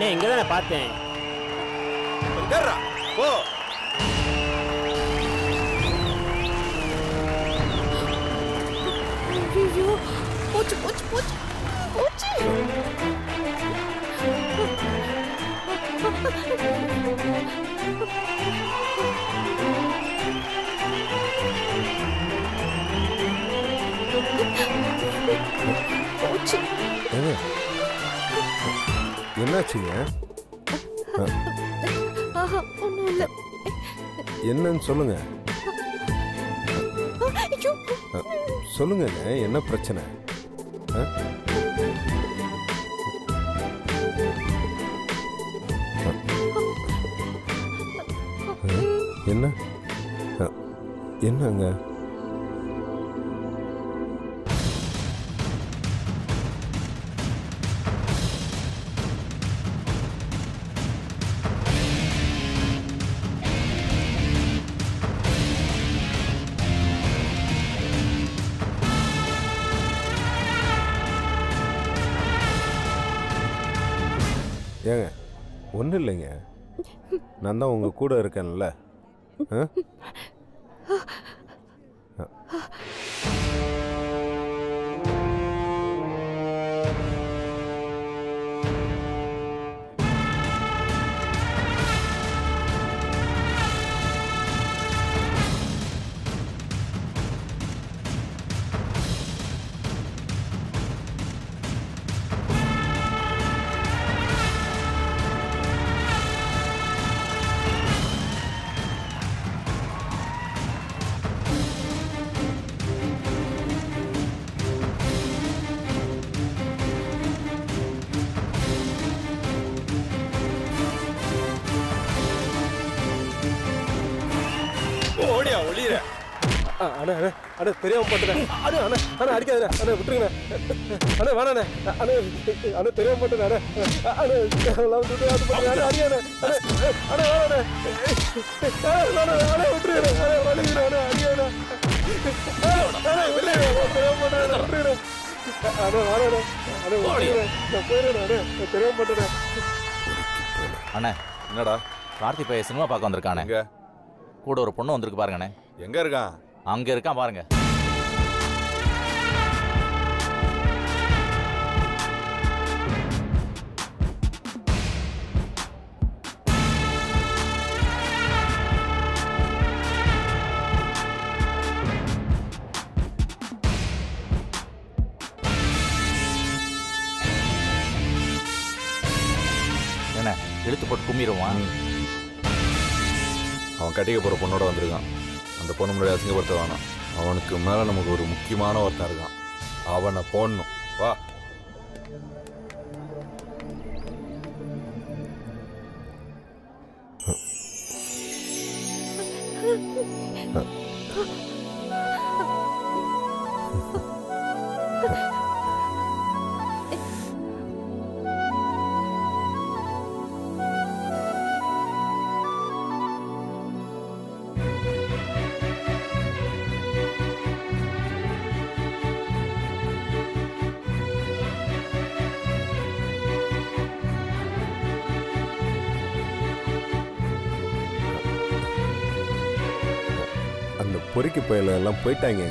அண்ணே இங்கே தானே பார்த்தேன். போ. ஐயோ போச்சு போச்சு போச்சு போச்சு. போச்சு. என்னாச்சுங்க? ஒன்றும் இல்லை. என்னன்னு சொல்லுங்க. ஐயோ சொல்லுங்கங்க, என்ன பிரச்சனை? என்ன என்னங்க? ஏங்க ஒன்றும் இல்லைங்க, நான் தான் உங்கள் கூட இருக்கேன்ல. அண்ணா அண்ணா அண்ணா தெரியாம போட்டுறேன். அண்ணா அண்ணா அண்ணா அடிக்காதண்ணா, அண்ணா விட்டுருங்கண்ணா. அண்ணா வேணாண்ணே, அண்ணா அண்ணா தெரியாம போட்டுண்ணா. அண்ணா அண்ணா அடிக்காண்ணே. அண்ணா வேணாண்ணே, அண்ணா விட்டுருங்கண்ணா. அண்ணா வலிக்கிறேன், அண்ணா அடிக்காண்ணா. அண்ணா தெரியாம போட்டுறேன், விட்டுருங்கண்ணா. அண்ணா வேணாண்ணே, அண்ணா விட்டுருங்கண்ணா. நான் போயிடுறேன், அண்ணா தெரியாம போட்டுறேன். அண்ணா என்னடா? கார்த்தி பையன் சினிமா பார்க்க வந்திருக்கானே. கூட ஒரு பொண்ணு வந்திருக்கு பாருங்கண்ணே. எங்க இருக்கான்? அங்க இருக்கான் பாருங்க. என்ன இழுத்து போட்டு கும்பிடுவான். அவன் கட்டிக்க போற பொண்ணோட வந்திருக்கான். அந்த பொண்ணு முன்னாடி அசிங்கப்படுத்த வேணாம். அவனுக்கு மேல நமக்கு ஒரு முக்கியமான ஒருத்தன் இருக்கான். அவனை போடணும். வா. பொறுக்கி பயில எல்லாம் போயிட்டாங்க.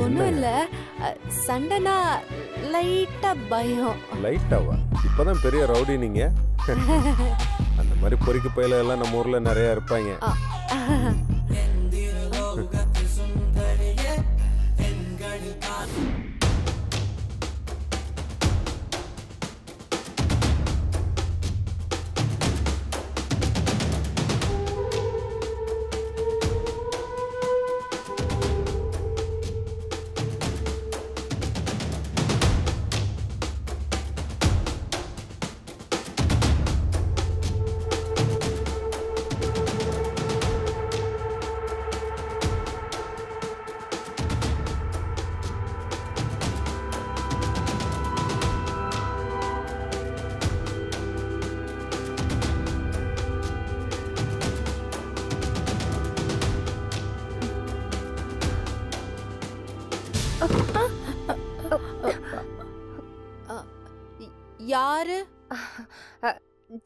ஒன்றும் இல்லை, சண்டைனா லைட்டா பயம். லைட்டாவா? இப்பதான் பெரிய ரவுடி நீங்க. அந்த மாதிரி பொறுக்கி பயில எல்லாம் நம்ம ஊர்ல நிறைய இருப்பாங்க. யாரு?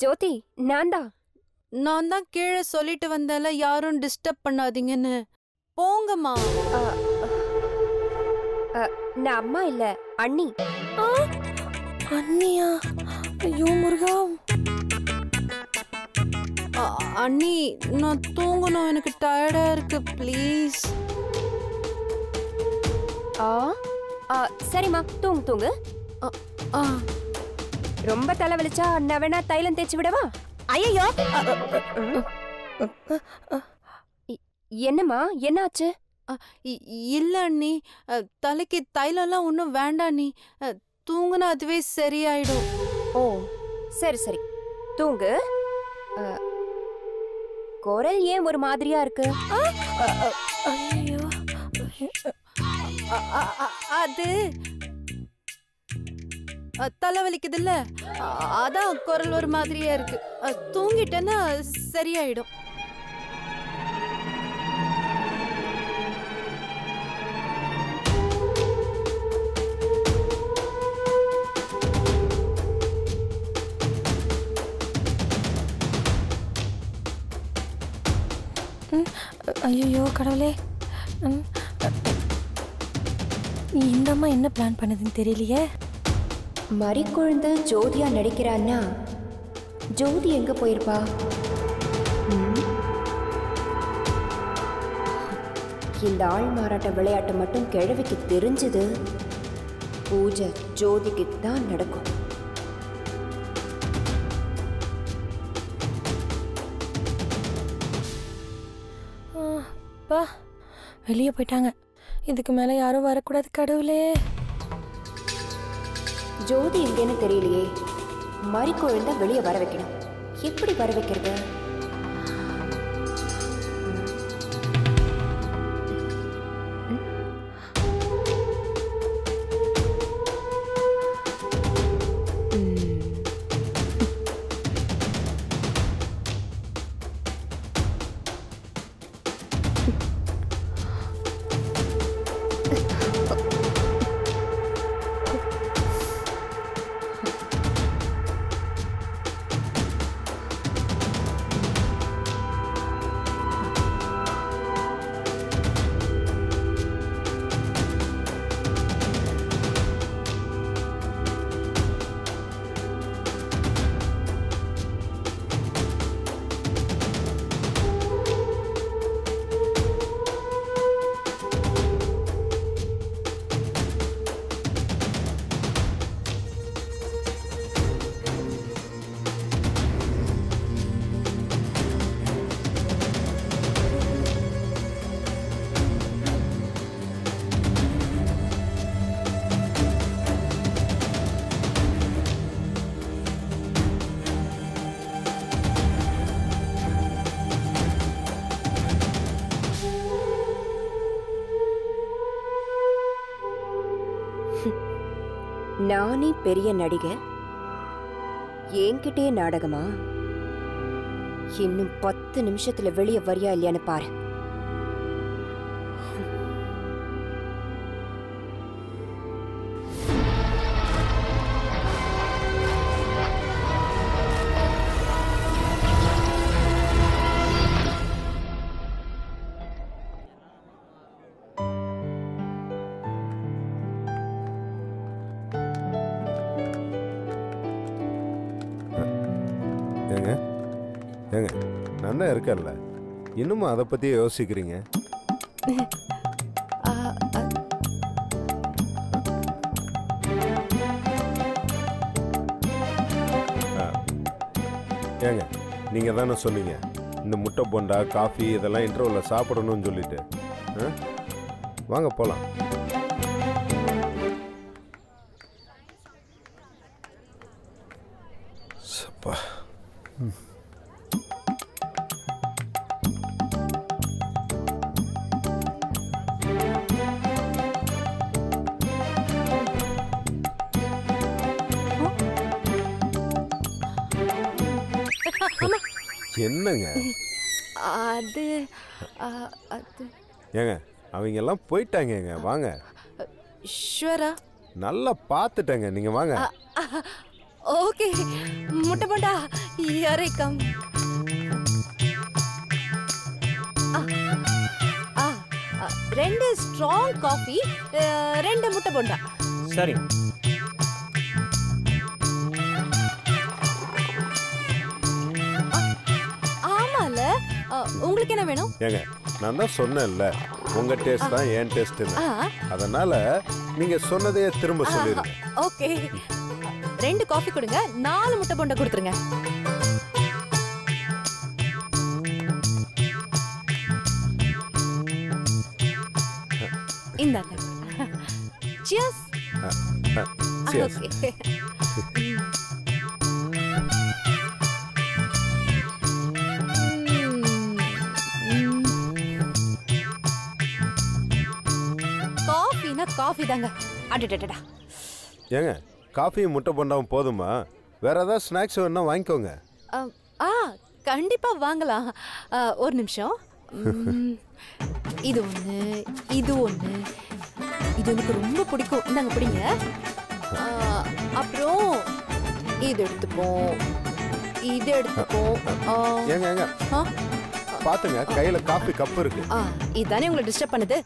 ஜோதி, நான் தான். நான் தான் கீழே சொல்லிட்டு வந்தேன்ல, யாரும் டிஸ்டர்ப் பண்ணாதீங்கன்னு. போங்கம்மா. நான் அம்மா இல்ல, அண்ணி. அண்ணியா? ஐயோ முருகா. அண்ணி, நான் தூங்கணும், எனக்கு டயர்டா இருக்கு, ப்ளீஸ். சரிம்மா, தூங்கு. ரொம்ப தலைவலிச்சா நான் வேணா தைலம் தேய்ச்சி விடவா? ஐயோ, என்னம்மா, என்னாச்சு? இல்ல அண்ணி, தலைக்கு தைலம்லாம் ஒன்றும் வேண்டாம் நீ. தூங்குனா அதுவே சரியாயிடும். ஓ, சரி, தூங்கு. குரல் ஏன் ஒரு மாதிரியா இருக்கு? அது தலைவலிக்குதுல்ல, அதான் குரல் ஒரு மாதிரியா இருக்கு. தூங்கிட்டேன்னா சரியாயிடும். ஐயோ கடவுளே, இந்த அம்மா என்ன பிளான் பண்ணுதுன்னு தெரியலையே. மறிக்குழுந்து ஜோதியா நடிக்கிறான்னா ஜோதி எங்க போயிருப்பா? இந்த ஆள் மாறாட்ட விளையாட்டு மட்டும் கிழவிக்கு தெரிஞ்சது, பூஜை ஜோதிக்கு தான் நடக்கும். வெளியே போயிட்டாங்க. இதுக்கு மேல யாரும் வரக்கூடாது கடவுளே. ஜோதி எங்கன்னு தெரியலையே. மறிக்குழுந்த வெளியே வர வைக்கணும். எப்படி வர வைக்கிறது? நானே பெரிய நடிகை, என்கிட்டே நாடகமா? இன்னும் 10 நிமிஷத்துல வெளியே வரியா இல்லையான்னு பாரு. ஏங்க நல்லா இருக்கல்ல, இன்னும் அதை பத்தி யோசிக்கிறீங்க? ஏங்க நீங்க தானே சொன்னீங்க இந்த முட்டை போண்டா காஃபி இதெல்லாம் இன்டர்வல்ல சாப்பிடணும்னு சொல்லிட்டு. வாங்க போலாம். சப்பா. என்னங்க அது ஏங்க அவங்க எல்லாம் போயிட்டாங்க. வாங்க. ஷுவரா? நல்லா பார்த்துட்டேங்க, நீங்க வாங்க. ஓகே முட்டை போண்டா யாரே கம். ரெண்டு ஸ்ட்ராங் காஃபி, ரெண்டு முட்டை போண்டா. சரி. ஆமால, உங்களுக்கு என்ன வேணும்? ஏங்க நான் தான் சொன்னேன்ல உங்க டேஸ்ட் தான் என் டேஸ்ட், அதனால நீங்க சொன்னதே திரும்ப சொல்லிருங்க. ஓகே, 2 காஃபி கொடுங்க, 4 முட்டை போண்டா கொடுத்துருங்க. இந்தாங்க. Cheers. Cheers. Okay. காஃபினா காஃபி தாங்க. அடடடடா. ஏங்க காஃபியும் முட்டை போண்டாவும் போதுமா? வேற ஏதாவது ஸ்நாக்ஸ் வேணா வாங்கிக்கோங்க. கண்டிப்பா வாங்கலாம். ஒரு நிமிஷம். இது ஒன்று, இது ஒன்று, இது எனக்கு ரொம்ப பிடிக்கும். இந்தாங்க பிடிங்க. அப்புறம் இது எடுத்துப்போம், இது எடுத்துப்போம். ஏங்க ஏங்க பாத்துங்க, கையில காஃபி கப் இருக்கு. இதுதானே உங்களை டிஸ்டர்ப் பண்ணுது.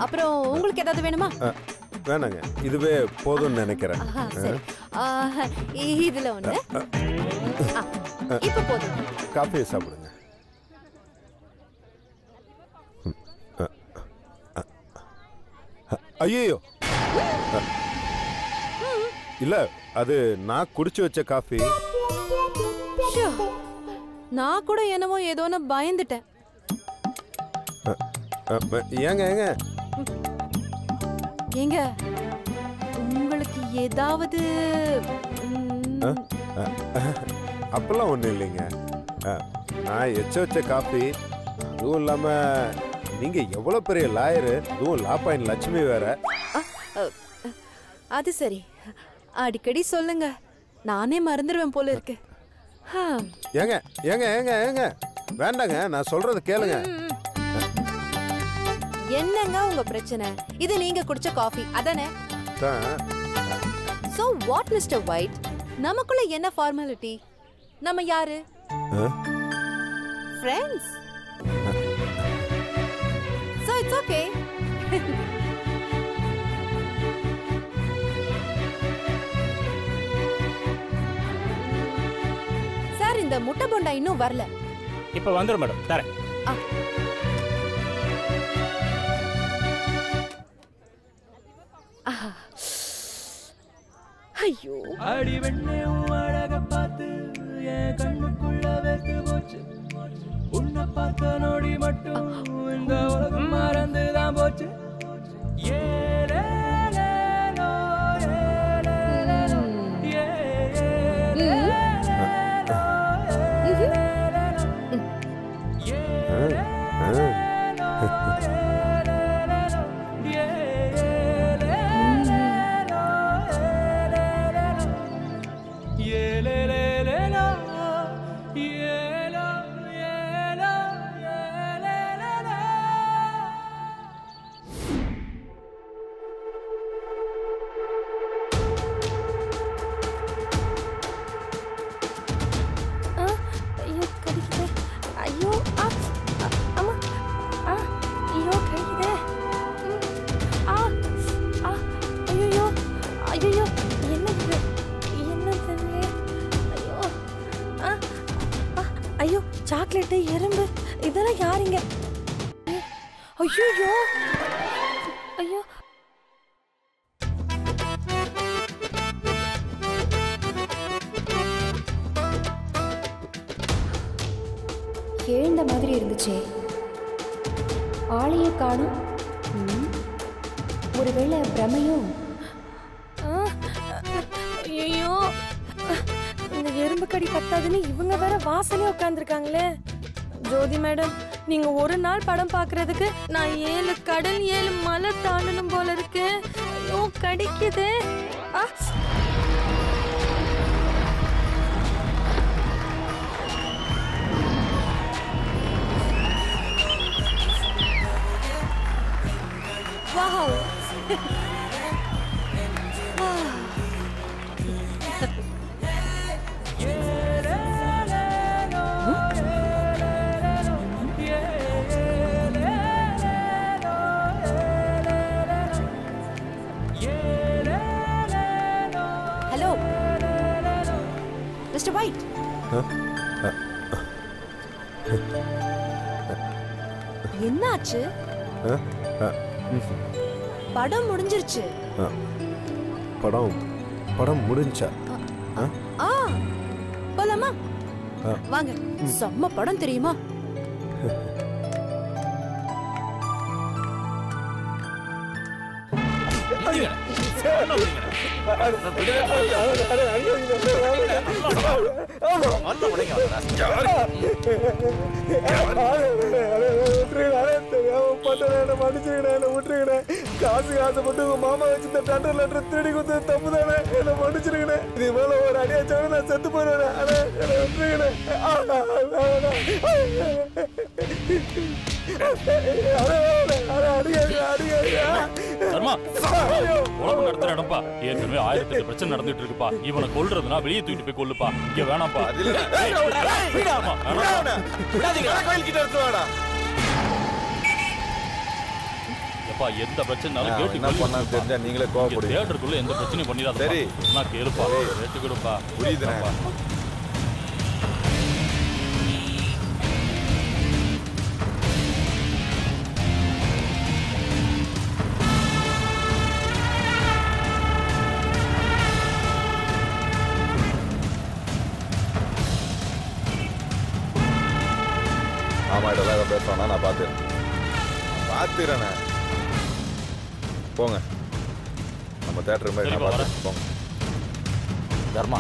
அப்புறம் உங்களுக்கு ஏதாவது வேணுமா? வேணாங்க, இதுவே போதும்னு நினைக்கிறேன். இதுல ஒண்ணு. இப்ப போதும். காஃபியை சாப்பிடுங்க. ஐயோ இல்ல, அது நான் குடிச்சு வச்ச காஃபி. நான் கூட என்னமோ ஏதோன்னு பயந்துட்டேன். ஏங்க ஏங்க ஏங்க உங்களுக்கு ஏதாவது அப்பெல்லாம் ஒண்ணும் இல்லைங்க. நான் எச்ச வச்ச காஃபி, அதுவும் இல்லாம நீங்க எவ்வளவு பெரிய லாயரு, அதுவும் லா பாயிண்ட் லட்சுமி வேற. அது சரி, அடிக்கடி சொல்லுங்க, நானே மறந்துடுவேன் போல இருக்கு. ஏங்க ஏங்க ஏங்க ஏங்க வேண்டாங்க, நான் சொல்றது கேளுங்க. என்னங்க உங்க பிரச்சனை? இது நீங்க குடிச்ச காஃபி அதானே? So what Mr. White? நமக்குள்ள என்ன ஃபார்மாலிட்டி? நம்ம யாரு? Friends. So it's okay. Sir, இந்த முட்டை போண்டா இன்னும் வரல. இப்ப வந்துரும் மேடம், தரேன். ஐயோ, அடி வெண்ணே அழக பார்த்து என் கண்ணுக்குள்ள வெத்து போச்சு. உன்னை பார்த்த நொடி மட்டும் இந்த உலகம் மறந்துதான் போச்சு. ஏலேலேலோ, ஏலேலேலோ, ஏலேலேலோ, ஏலேலேலோ, சாக்லேட்டு, எறும்பு, இதெல்லாம் யாருங்க? ஐயோ ஐயோ, எழுந்த மாதிரி இருந்துச்சே, ஆளையே காணும். ஒருவேளை பிரமையோ? ஐயோ, இந்த எறும்பு கடி பத்தாதுன்னு இவங்க வேற வாசலே உட்காந்துருக்காங்களே. ஜோதி மேடம், நீங்க ஒரு நாள் படம் பாக்குறதுக்கு நான் 7 கடல் 7 மலை தாண்டணும் போல இருக்கு. ஐயோ கடிக்குது. மிஸ்டர் ஒயிட், என்னாச்சு? படம் முடிஞ்சிருச்சு. படம் முடிஞ்சா? போலாமா? வாங்க. செம்ம படம் தெரியுமா? காசு ஆசைப்பட்டு உங்க மாமா வச்சிருந்த டெண்டர் லெட்டர் திருடி கொடுத்து தப்பு தானே, என்ன மன்னிச்சிருக்கேன். இது மேல ஒரு அடியாச்சாவே நான் செத்து போயிடுவேன். ஏற்கனவே 1008 பிரச்சனை நடந்துட்டு இருக்குப்பா. இவனை கொல்றதுனா வெளியே தூக்கிட்டு போய் கொல்லுப்பா. இங்க வேணாம்ப்பா. எப்பா எந்த பிரச்சனைனாலும் கேட்டு என்ன பண்ணா தெரிஞ்சா நீங்களே கோவப்படுவீங்க. தியேட்டருக்குள்ள எந்த பிரச்சனையும் பண்ணிடாத. சரி நான் கேளுப்பா, கேட்டுக்கிடுப்பா. புரியுதுண்ணா. ஆமா இதெல்லாம் எதாவது பேசுவானா? நான் பார்த்துறேண்ணே. போங்க, நம்ம தேட்டர் மாதிரி நான் பார்த்து போங்க. தர்மா,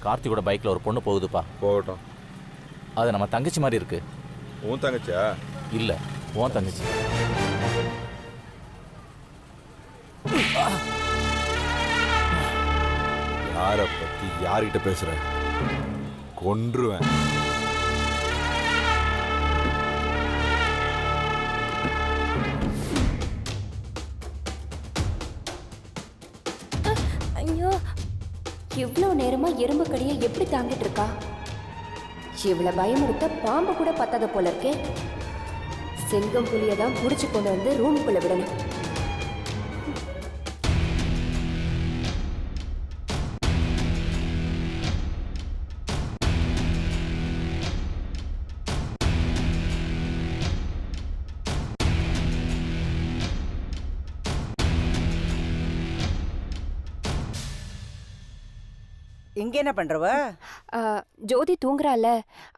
கார்த்திகோட பைக்கில் ஒரு பொண்ணு போகுதுப்பா. போகட்டும். அது நம்ம தங்கச்சி மாதிரி இருக்கு. உன் தங்கச்சியா? இல்லை, உன் தங்கச்சி. யாரை பற்றி யார்கிட்ட பேசுற? கொன்றுவேன். ஐயோ, இவ்வளவு நேரமா எறும்பு கடியை எப்படி தாங்கிட்டு இருக்கா? இவ்வளவு பயமுறுத்த பாம்பு கூட பத்தாத போல இருக்கே. செங்கம் புலியை தான் புடிச்சு கொண்டு வந்து ரூமுக்குள்ள விடணும். இங்க என்ன பண்றவ? ஜோதி தூங்குறால,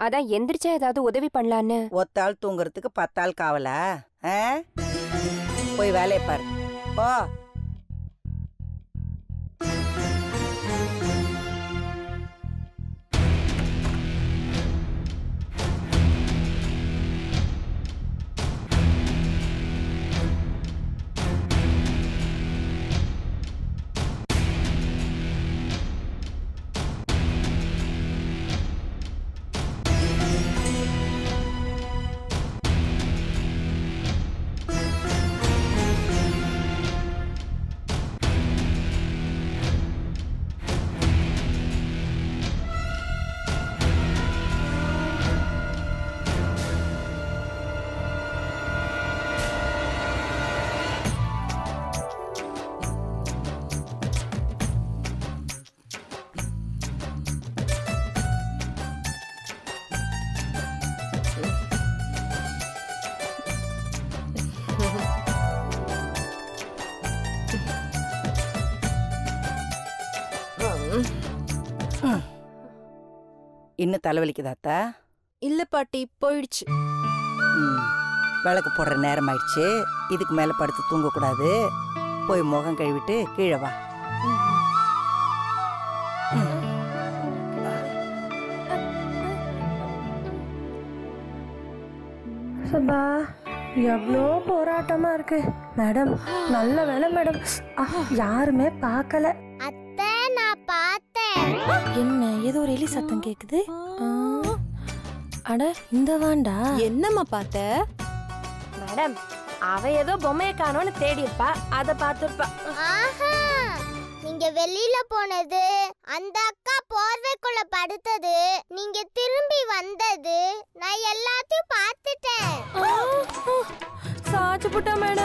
அதான் எந்திரிச்சா ஏதாவது உதவி பண்ணலான்னு. ஒத்தாள் தூங்குறதுக்கு 10 ஆள் காவலா? போய் வேலையை பாரு போ. இன்னும் தலைவலிக்குதாத்தா? இல்ல பாட்டி, போயிடுச்சு. விளக்கு போடுற நேரம் ஆயிடுச்சு. இதுக்கு மேல படுத்து தூங்கக்கூடாது. போய் முகம் கழுவிட்டு கீழே வா. சபா, எவ்வளோ போராட்டமா இருக்கு மேடம். நல்ல வேலை மேடம், யாருமே பார்க்கல. அத்தை, நான் பார்த்தேன். என்ன ஏதோ ஒரு எலி சத்தம் கேக்குது? அட இந்த வாண்டா. என்னம்மா பார்த்த? மேடம், அவ ஏதோ பொம்மையை காணோன்னு தேடி இருப்பா, அத பார்த்திருப்பா. ஆஹா, நீங்க வெளியில போனது, அந்த அக்கா போர்வைக்குள்ள படுத்தது, நீங்க திரும்பி வந்தது, நான் எல்லாத்தையும் பார்த்துட்டேன். சாச்சு புட்டா மேடம்.